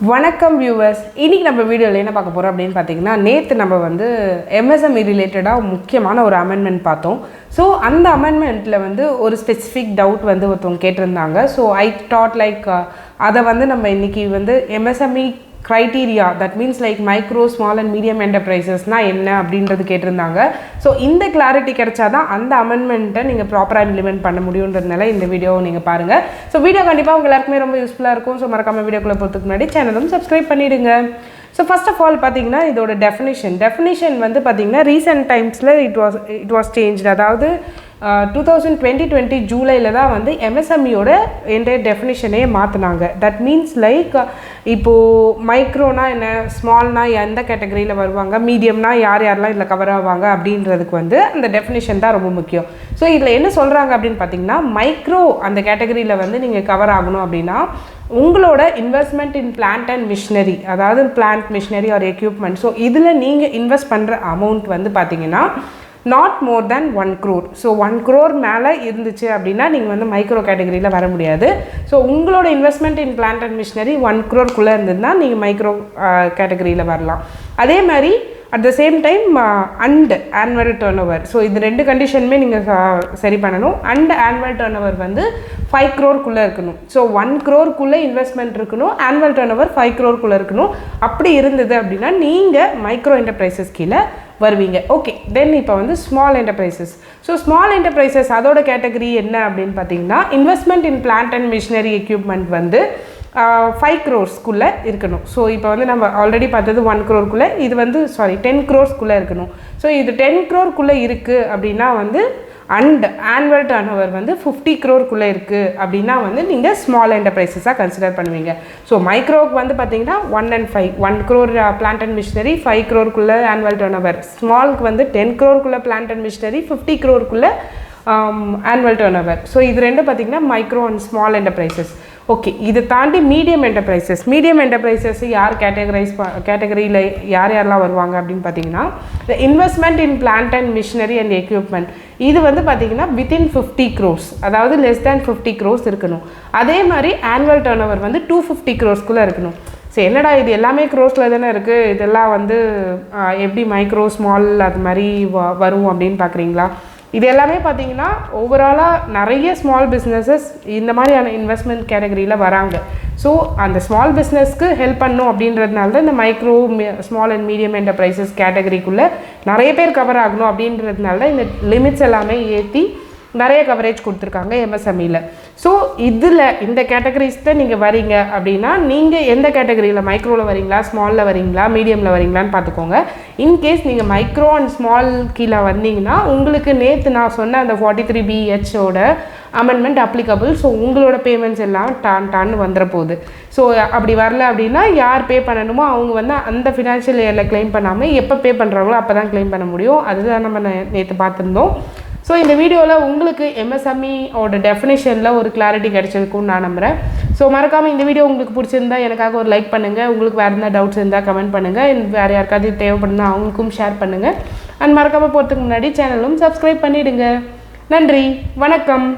வணக்கம் வியூவர்ஸ். இன்றைக்கி நம்ம வீடியோவில் என்ன பார்க்க போகிறோம் அப்படின்னு பார்த்தீங்கன்னா, நேற்று நம்ம வந்து எம்எஸ்எம்இ ரிலேட்டடாக முக்கியமான ஒரு அமெண்ட்மெண்ட் பார்த்தோம். ஸோ அந்த அமெண்ட்மெண்ட்டில் வந்து ஒரு ஸ்பெசிஃபிக் டவுட் வந்து ஒருத்தவங்க கேட்டிருந்தாங்க. ஸோ ஐ தாட் லைக் அதை வந்து நம்ம இன்றைக்கி வந்து MSME criteria, that means like micro small and medium என்டர்பிரைசஸ்னால் என்ன அப்படின்றது கேட்டிருந்தாங்க. ஸோ இந்த கிளாரிட்டி கிடைச்சா தான் அந்த அமெண்ட்மெண்ட்டை நீங்கள் ப்ராப்பராக இம்ப்ளிமெண்ட் பண்ண முடியுன்றதுனால இந்த வீடியோவை நீங்கள் பாருங்கள். ஸோ வீடியோ கண்டிப்பாக உங்கள் எல்லாருக்குமே ரொம்ப யூஸ்ஃபுல்லாக இருக்கும். ஸோ மறக்காமல் வீடியோக்குள்ளே போகிறதுக்கு முன்னாடி சேனலும் சப்ஸ்கிரைப் பண்ணிவிடுங்க. ஸோ ஃபர்ஸ்ட் ஆஃப் ஆல் பார்த்தீங்கன்னா, இதோட டெஃபினிஷன் வந்து பார்த்தீங்கன்னா ரீசெண்ட் டைம்ஸில் இட் வாஸ் சேஞ்ச். அதாவது 2020 ஜூலையில் தான் வந்து எம்எஸ்எம்இயோட என்டையர் டெஃபினிஷனே மாற்றினாங்க. தட் மீன்ஸ் லைக் இப்போது மைக்ரோனா என்ன, ஸ்மால்னா எந்த கேட்டகரியில் வருவாங்க, மீடியம்னா யாரெல்லாம் இதில் கவர் ஆவாங்க அப்படின்றதுக்கு வந்து அந்த டெஃபினிஷன் தான் ரொம்ப முக்கியம். ஸோ இதில் என்ன சொல்கிறாங்க அப்படின்னு பார்த்தீங்கன்னா, மைக்ரோ அந்த கேட்டகரியில் வந்து நீங்கள் கவர் ஆகணும் அப்படின்னா உங்களோட investment in plant and machinery, அதாவது plant machinery or equipment. So இதில் நீங்கள் இன்வெஸ்ட் பண்ணுற அமௌண்ட் வந்து பார்த்தீங்கன்னா not more than 1 crore. So 1 crore மேலே இருந்துச்சு அப்படின்னா நீங்கள் வந்து மைக்ரோ கேட்டகரியில் வர முடியாது. ஸோ உங்களோட investment in plant and machinery 1 crore இருந்ததுன்னா நீங்கள் மைக்ரோ கேட்டகரியில் வரலாம். அதே மாதிரி at the same time and annual turnover. So இது 2 கண்டிஷனுமே நீங்கள் சரி பண்ணணும். அண்ட் ஆனுவல் டர்ன் ஓவர் வந்து 5 crore இருக்கணும். ஸோ 1 crore இன்வெஸ்ட்மெண்ட் இருக்கணும், ஆனுவல் டர்ன் ஓவர் 5 crore இருக்கணும். அப்படி இருந்தது அப்படின்னா நீங்கள் மைக்ரோ என்டர்பிரைசஸ் கீழே வருவீங்க. ஓகே, தென் இப்போ வந்து small enterprises. So small enterprises அதோட கேட்டகரி என்ன அப்படின்னு பார்த்தீங்கன்னா, investment in plant and machinery equipment வந்து 5 crore இருக்கணும். ஸோ இப்போ வந்து நம்ம ஆல்ரெடி பார்த்தது 1 crore, இது வந்து 10 crore இருக்கணும். ஸோ இது 10 crore இருக்குது அப்படின்னா வந்து அண்ட் ஆனுவல் டர்ன் ஓவர் வந்து 50 crore இருக்குது அப்படின்னா வந்து நீங்கள் ஸ்மால் என்டர்பிரைசஸாக கன்சிடர் பண்ணுவீங்க. ஸோ மைக்ரோவுக்கு வந்து பார்த்தீங்கன்னா 1 and 5, 1 crore plant and machinery, 5 crore annual turnover. ஸ்மால்க்கு வந்து 10 crore plant and machinery, 50 crore annual turnover. So இது ரெண்டும் பார்த்தீங்கன்னா micro and small enterprises. Okay, இதை தாண்டி மீடியம் என்டர்பிரைசஸ் யார் கேட்டகரியில் யாரெல்லாம் வருவாங்க அப்படின்னு பார்த்தீங்கன்னா, investment in plant and machinery and equipment இது வந்து பார்த்தீங்கன்னா வித்தின் 50 crore, அதாவது லெஸ் தேன் 50 crore இருக்கணும். அதே மாதிரி ஆனுவல் டர்ன் ஓவர் வந்து 250 crore இருக்கணும். சரி, என்னடா இது எல்லாமே க்ரோஸில் தானே இருக்குது, இதெல்லாம் வந்து எப்படி மைக்ரோ ஸ்மால் அது மாதிரி வரும் அப்படின்னு பார்க்குறீங்களா? இது எல்லாமே பார்த்தீங்கன்னா ஓவராலாக நிறைய ஸ்மால் பிஸ்னஸஸ் இந்த மாதிரியான இன்வெஸ்ட்மெண்ட் கேட்டகரியில் வராங்க. ஸோ அந்த ஸ்மால் பிஸ்னஸ்க்கு ஹெல்ப் பண்ணும் அப்படின்றதுனால தான் இந்த micro small and medium enterprises கேட்டகரிக்குள்ளே நிறைய பேர் கவர் ஆகணும் அப்படின்றதுனால தான் இந்த லிமிட்ஸ் எல்லாமே ஏற்றி நிறைய கவரேஜ் கொடுத்துருக்காங்க எம்எஸ்எம்இயில். ஸோ இதில் இந்த கேட்டகரிஸ் தான் நீங்கள் வரீங்க அப்படின்னா நீங்கள் எந்த கேட்டகரியில், மைக்ரோவில் வரீங்களா, ஸ்மாலில் வரீங்களா, மீடியமில் வரீங்களான்னு பார்த்துக்கோங்க. இன்கேஸ் நீங்கள் மைக்ரோ அண்ட் ஸ்மால் கீழே வந்தீங்கன்னா உங்களுக்கு நேற்று நான் சொன்ன அந்த 43BHோட அமெண்ட்மெண்ட் அப்ளிகபிள். ஸோ உங்களோட பேமெண்ட்ஸ் எல்லாம் டான்னு வந்துட போகுது. ஸோ அப்படி வரல அப்படின்னா யார் பே பண்ணணுமோ அவங்க வந்து அந்த ஃபினான்ஷியல் இயரில் கிளைம் பண்ணாமல் எப்போ பே பண்ணுறாங்களோ அப்போ தான் கிளைம் பண்ண முடியும். அதுதான் நம்ம நேற்று பார்த்துருந்தோம். ஸோ இந்த வீடியோவில் உங்களுக்கு எம்எஸ்எம்இயோட டெஃபினேஷனில் ஒரு கிளாரிட்டி கிடைச்சிருக்குன்னு நான் நம்புகிறேன். ஸோ மறக்காமல் இந்த வீடியோ உங்களுக்கு பிடிச்சிருந்தா எனக்காக ஒரு லைக் பண்ணுங்கள். உங்களுக்கு வேறு எந்த டவுட்ஸ் இருந்தால் கமெண்ட் பண்ணுங்கள். வேறு யாருக்காவது தேவைப்படுனா அவங்களுக்கும் ஷேர் பண்ணுங்கள். அண்ட் மறக்காமல் போகிறதுக்கு முன்னாடி சேனலும் சப்ஸ்கிரைப் பண்ணிவிடுங்க. நன்றி, வணக்கம்.